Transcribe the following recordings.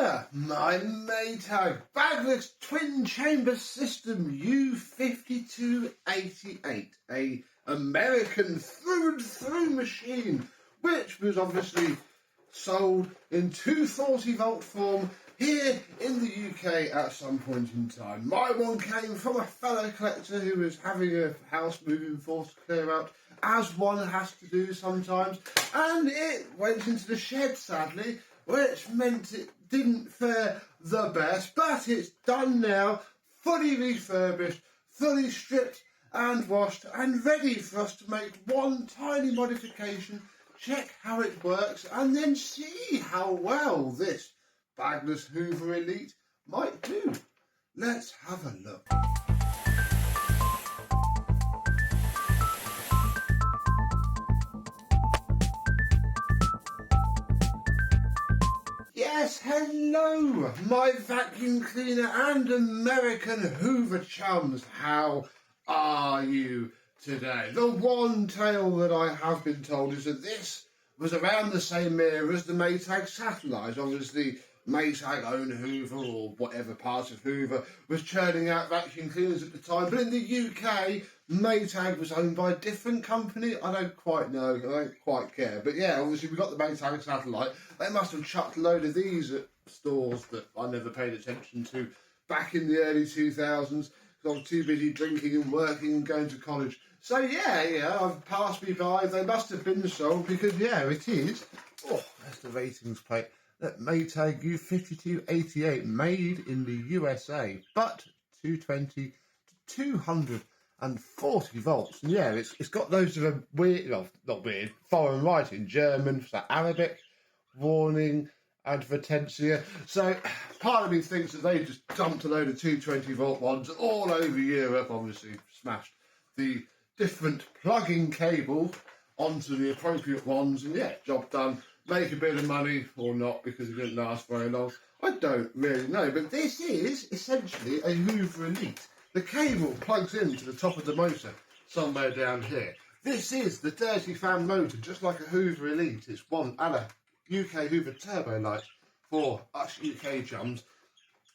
there, my Maytag Bagless Twin Chamber system U5288, a American through and through machine, which was obviously sold in 240 volt form here in the UK at some point in time. My one came from a fellow collector who was having a house moving force to clear out, as one has to do sometimes, and it went into the shed sadly, which meant it didn't fare the best, but it's done now, fully refurbished, fully stripped and washed, and ready for us to make one tiny modification, check how it works, and then see how well this Bagless Hoover Elite might do. Let's have a look. Yes, hello, my vacuum cleaner and American Hoover chums. How are you today? The one tale that I have been told is that this was around the same era as the Maytag Satellites. Obviously, Maytag owned Hoover, or whatever part of Hoover was churning out vacuum cleaners at the time. But in the UK, Maytag was owned by a different company. I don't quite know, I don't quite care. But yeah, obviously we got the Maytag Satellite. They must have chucked a load of these at stores that I never paid attention to back in the early 2000s. Because I was too busy drinking and working and going to college. So yeah, I've passed me by. They must have been sold because yeah, it is. Oh, that's the ratings plate. That Maytag U5288, made in the USA, but 220 to 240 volts. And yeah, it's got loads of weird, well, not weird, foreign writing, German, so Arabic, warning, advertencia. So part of me thinks that they just dumped a load of 220 volt ones all over Europe, obviously smashed the different plug-in cable onto the appropriate ones, and yeah, job done. Make a bit of money or not, because it didn't last very long. I don't really know, but this is essentially a Hoover Elite. The cable plugs into the top of the motor somewhere down here. This is the dirty fan motor, just like a Hoover Elite. It's one and a UK Hoover Turbolite for us UK chums.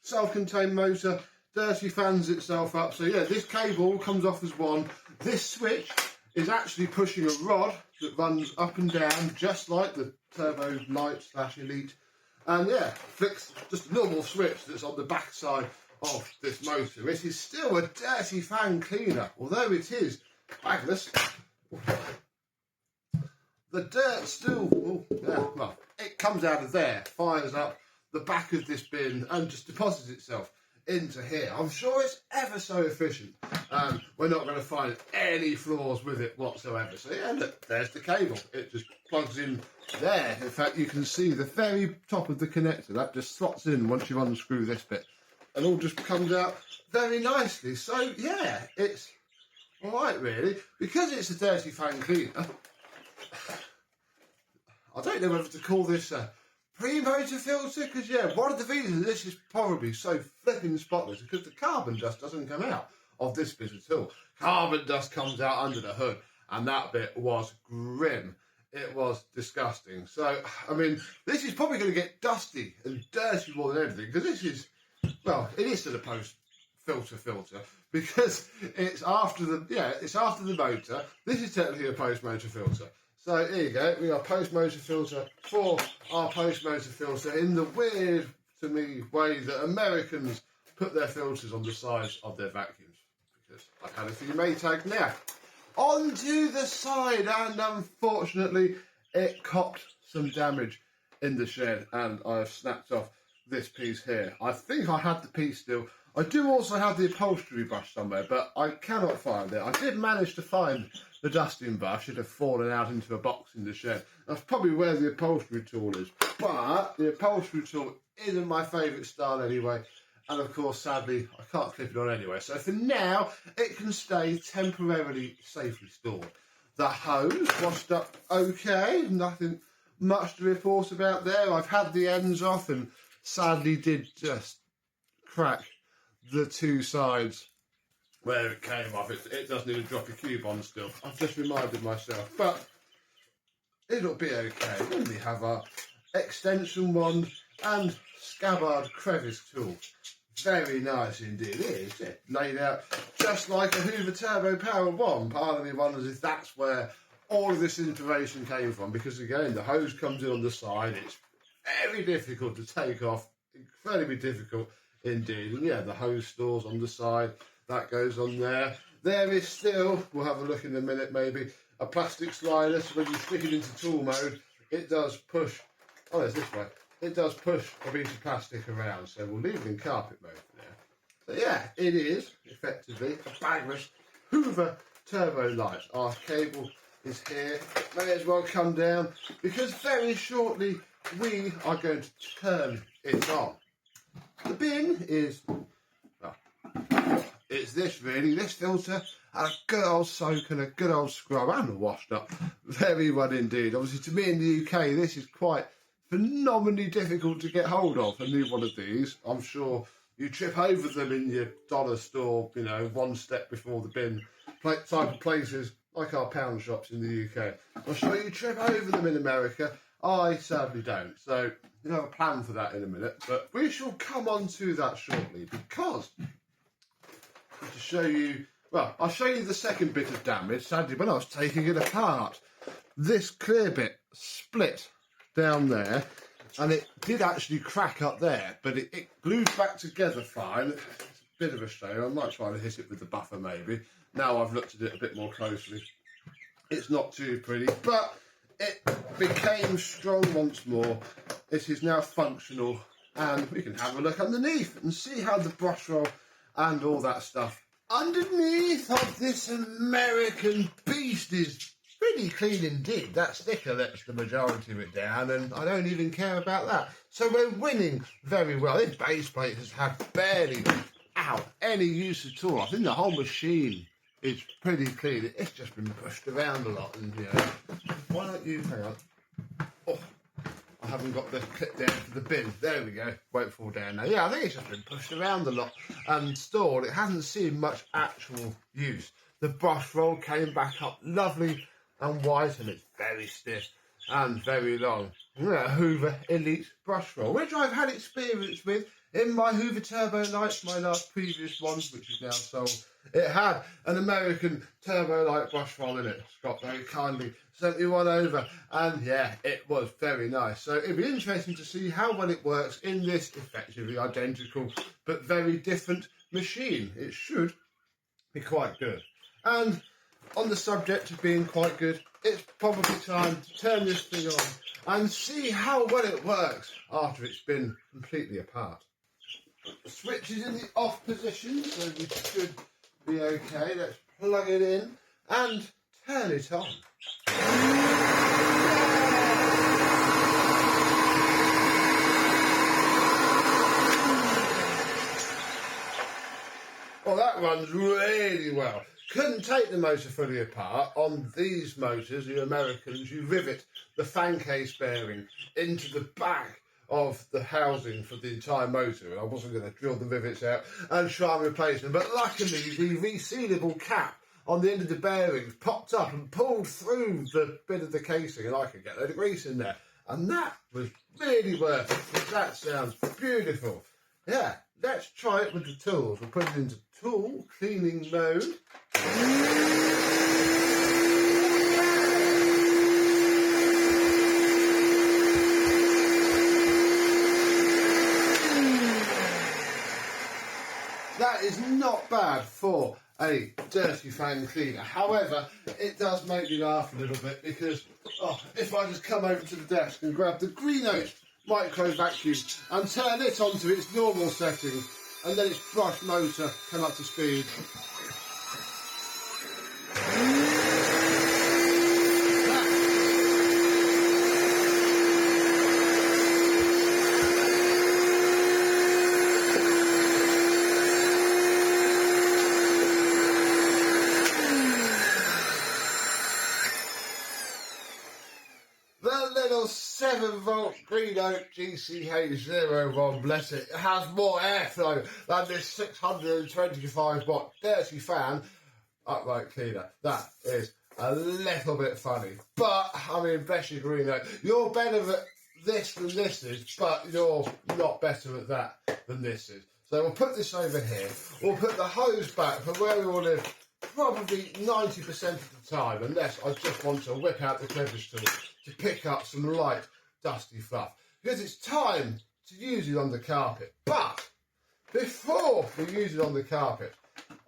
Self-contained motor, dirty fans itself up. So yeah, this cable comes off as one. This switch is actually pushing a rod that runs up and down, just like the Turbolite / Elite. And yeah, flicks just a normal switch that's on the back side of this motor. It is still a dirty fan cleaner, although it is bagless. The dirt still, well, it comes out of there, fires up the back of this bin and just deposits itself into here. I'm sure it's ever so efficient. We're not going to find any flaws with it whatsoever. So yeah, look, there's the cable. It just plugs in there. In fact, you can see the very top of the connector. That just slots in once you unscrew this bit. And all just comes out very nicely. So yeah, it's all right really. Because it's a dirty fan cleaner, I don't know whether to call this a pre-motor filter, because yeah, one of the reasons this is probably so flipping spotless is because the carbon dust doesn't come out of this bit at all. Carbon dust comes out under the hood, and that bit was grim. It was disgusting. So, I mean, this is probably going to get dusty and dirty more than anything, because this is, well, it is to the post-filter, because it's after the, yeah, it's after the motor. This is technically a post-motor filter. So here you go, we got post-motor filter for our post-motor filter in the weird, to me, way that Americans put their filters on the sides of their vacuums. Because I've had a few Maytag now. Onto the side, and unfortunately it copped some damage in the shed, and I've snapped off this piece here. I think I had the piece still. I do also have the upholstery brush somewhere, but I cannot find it. I did manage to find the dusting brush. It had fallen out into a box in the shed. That's probably where the upholstery tool is. But the upholstery tool isn't my favourite style anyway. And of course, sadly, I can't clip it on anyway. So for now, it can stay temporarily safely stored. The hose washed up okay. Nothing much to report about there. I've had the ends off and sadly did just crack the two sides where it came off. It does need to drop a cube on still. I've just reminded myself, but it'll be okay. Then we have our extension wand and scabbard crevice tool. Very nice indeed. It is, yeah. Laid out just like a Hoover Turbo Power 1. Part of me wonders if that's where all of this inspiration came from, because again, the hose comes in on the side. It's very difficult to take off, incredibly difficult indeed. And yeah, the hose stores on the side, that goes on there. There is still, we'll have a look in a minute maybe, a plastic slider, so when you stick it into tool mode, it does push, oh, there's this way, it does push a piece of plastic around, so we'll leave it in carpet mode for now. So yeah, it is effectively a Bagless Hoover Turbolite. Our cable is here, may as well come down, because very shortly we are going to turn it on. The bin is, well, it's this really, this filter, and a good old soak and a good old scrub and a washed up. Very well indeed. Obviously to me in the UK this is quite phenomenally difficult to get hold of, a new one of these. I'm sure you trip over them in your dollar store, you know, one step before the bin type of places, like our pound shops in the UK. I'm sure you trip over them in America. I sadly don't. So you have a plan for that in a minute, but we shall come on to that shortly, because to show you, well, I'll show you the second bit of damage. Sadly, when I was taking it apart, this clear bit split down there, and it did actually crack up there, but it glued back together fine. It's a bit of a shame. I might try to hit it with the buffer maybe. Now I've looked at it a bit more closely, it's not too pretty, but it became strong once more. It is now functional, and we can have a look underneath and see how the brush roll and all that stuff underneath of this American beast is pretty clean indeed. That sticker lets the majority of it down, and I don't even care about that. So we're winning very well. This base plate has had barely any use at all. I think the whole machine is pretty clean. It's just been pushed around a lot, and you know, why don't you hang on? Oh, I haven't got the clip down for the bin. There we go. Won't fall down now. Yeah, I think it's just been pushed around a lot and stored. It hasn't seen much actual use. The brush roll came back up lovely and white, and it's very stiff and very long. Yeah, Hoover Elite brush roll, which I've had experience with in my Hoover Turbolites, my last previous ones, which is now sold. It had an American Turbolite brush roll in it. Scott very kindly sent me one over, and yeah, it was very nice. So it'd be interesting to see how well it works in this effectively identical but very different machine. It should be quite good. And on the subject of being quite good, it's probably time to turn this thing on and see how well it works after it's been completely apart. The switch is in the off position, so we should be okay. Let's plug it in and turn it on. Well, that runs really well. Couldn't take the motor fully apart. On these motors, the Americans, you rivet the fan case bearing into the back of the housing for the entire motor, and I wasn't going to drill the rivets out and try and replace them, but luckily the resealable cap on the end of the bearings popped up and pulled through the bit of the casing, and I could get a load of grease in there, and that was really worth it. That sounds beautiful. Yeah, let's try it with the tools. We'll put it into tool cleaning mode. That is not bad for a dirty fan cleaner. However, it does make me laugh a little bit, because if I just come over to the desk and grab the Greenote micro vacuum and turn it onto its normal setting, and then its brush motor come up to speed. The little 7-volt Greenote GCH01, bless it, has more airflow than this 625 watt dirty fan upright cleaner. That is a little bit funny, but I mean, bless you Greenote, you're better this than this is, but you're not better at that than this is. So we'll put this over here. We'll put the hose back for where we will live probably 90% of the time, unless I just want to whip out the cleverest tool to pick up some light, dusty fluff. Because it's time to use it on the carpet. But before we use it on the carpet,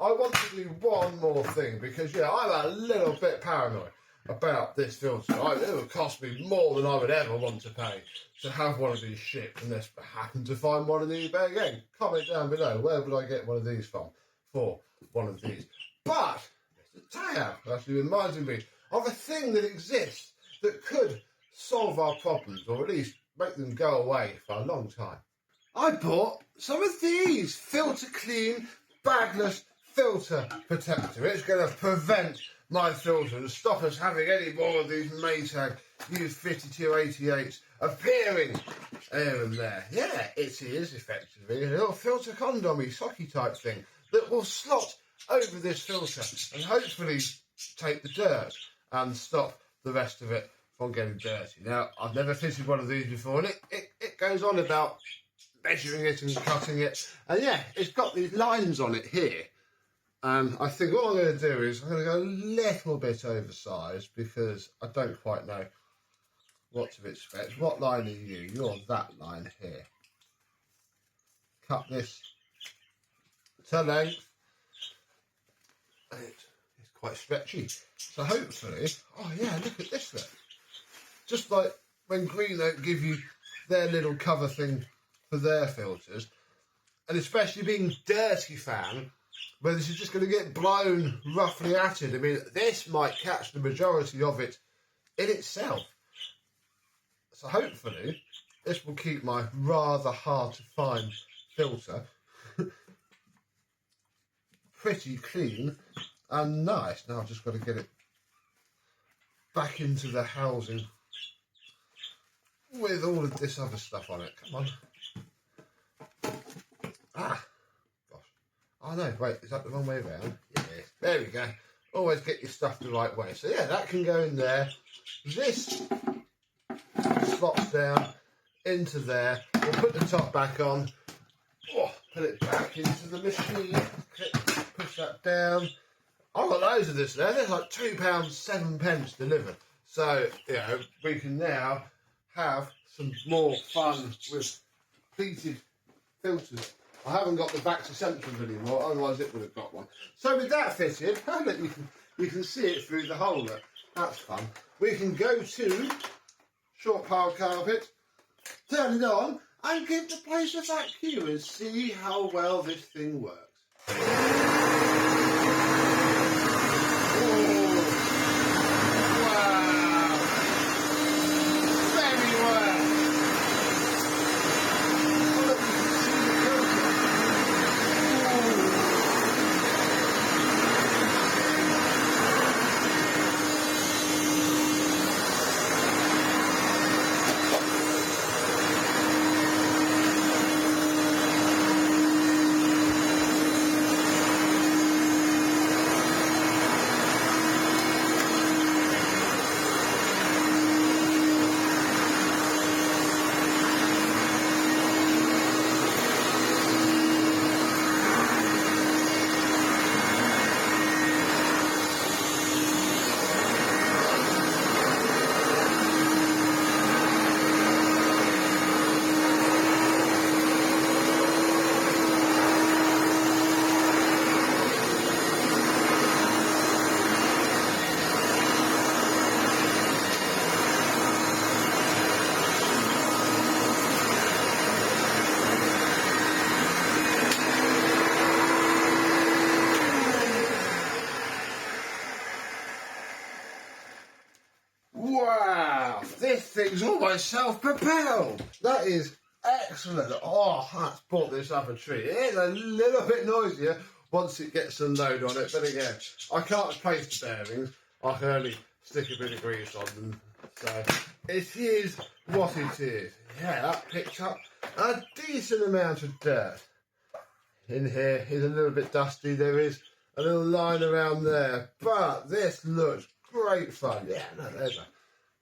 I want to do one more thing, because yeah, I'm a little bit paranoid about this filter. It will cost me more than I would ever want to pay to have one of these shipped, unless I happen to find one on eBay. Again, comment down below, where would I get one of these from for one of these? But the tab actually reminds me of a thing that exists that could solve our problems, or at least make them go away for a long time. I bought some of these Filter Clean Bagless filter protector. It's going to prevent my filter and stop us having any more of these Maytag U5288s appearing here and there. Yeah, it is effectively a little filter condomy socky type thing that will slot over this filter and hopefully take the dirt and stop the rest of it from getting dirty. Now, I've never fitted one of these before, and it goes on about measuring it and cutting it, and yeah, it's got these lines on it here. And I think what I'm going to do is I'm going to go a little bit oversized, because I don't quite know what to expect. What line are you? You're that line here. Cut this to length. It's quite stretchy. So hopefully, oh yeah, look at this look. Just like when Green Oak give you their little cover thing for their filters, and especially being Dirty Fan, where this is just going to get blown roughly at it. I mean, this might catch the majority of it in itself. So hopefully, this will keep my rather hard to find filter pretty clean and nice. Now I've just got to get it back into the housing with all of this other stuff on it. Come on. Ah. Oh no, wait, is that the wrong way around? Yeah, there we go. Always get your stuff the right way. So yeah, that can go in there. This slots down into there. We'll put the top back on. Oh, put it back into the machine. Push that down. I've got loads of this there. There's like £2.07 delivered. So, you know, we can now have some more fun with pleated filters. I haven't got the back to central anymore, otherwise it would have got one. So with that fitted, you can see it through the hole there. That's fun. We can go to short pile carpet, turn it on, and give the place a vacuum and see how well this thing works. Wow, this thing's almost self-propelled. That is excellent. Oh, that's brought this up a treat. It is a little bit noisier once it gets a load on it, but again, I can't replace the bearings. I can only stick a bit of grease on them. So it is what it is. Yeah, that picked up a decent amount of dirt. In here is a little bit dusty. There is a little line around there, but this looks great fun. Yeah, no, there's a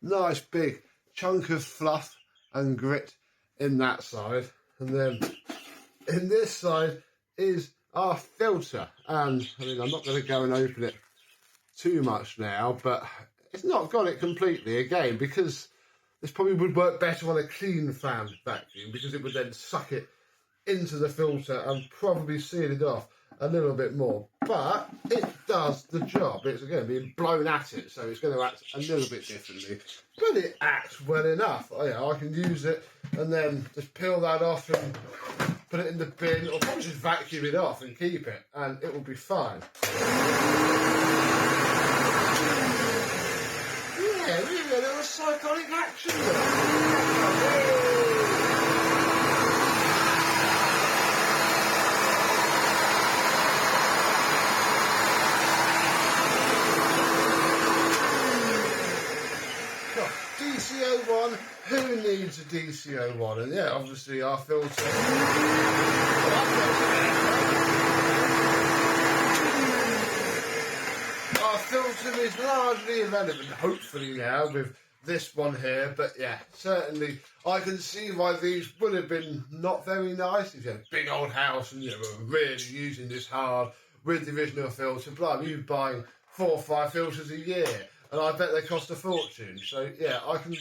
nice big chunk of fluff and grit in that side. And then in this side is our filter. And I mean, I'm not going to go and open it too much now, but it's not got it completely again, because this probably would work better on a clean fan vacuum, because it would then suck it into the filter and probably seal it off a little bit more. But it does the job. It's again being blown at it, so it's going to act a little bit differently, but it acts well enough. Oh, yeah, I can use it and then just peel that off and put it in the bin, or probably just vacuum it off and keep it, and it will be fine. Yeah, really a little psychotic action there. DCO1, who needs a DCO1? And yeah, obviously our filter. Our filter is largely irrelevant, hopefully now, with this one here. But yeah, certainly I can see why these would have been not very nice. If you had a big old house and you were really using this hard with the original filter, blah, you'd be buying 4 or 5 filters a year. And I bet they cost a fortune. So yeah, I can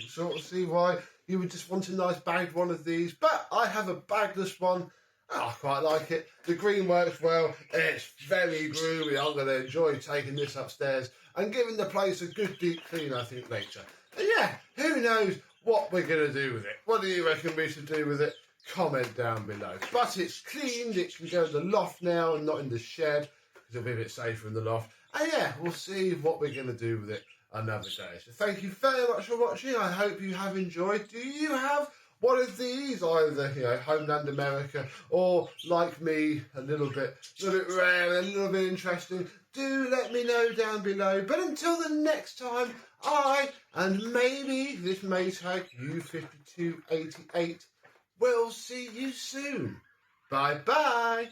sort of see why you would just want a nice bagged one of these. But I have a bagless one. I quite like it. The green works well. It's very groovy. I'm going to enjoy taking this upstairs and giving the place a good deep clean, I think, later. And yeah, who knows what we're going to do with it. What do you reckon we should do with it? Comment down below. But it's cleaned. It can go in the loft now and not in the shed, because it'll be a bit safer in the loft. And yeah, we'll see what we're going to do with it another day. So thank you very much for watching. I hope you have enjoyed. Do you have one of these, either, you know, Homeland America, or like me, a little bit rare, a little bit interesting? Do let me know down below. But until the next time, I, and maybe this Maytag U5288, will see you soon. Bye bye.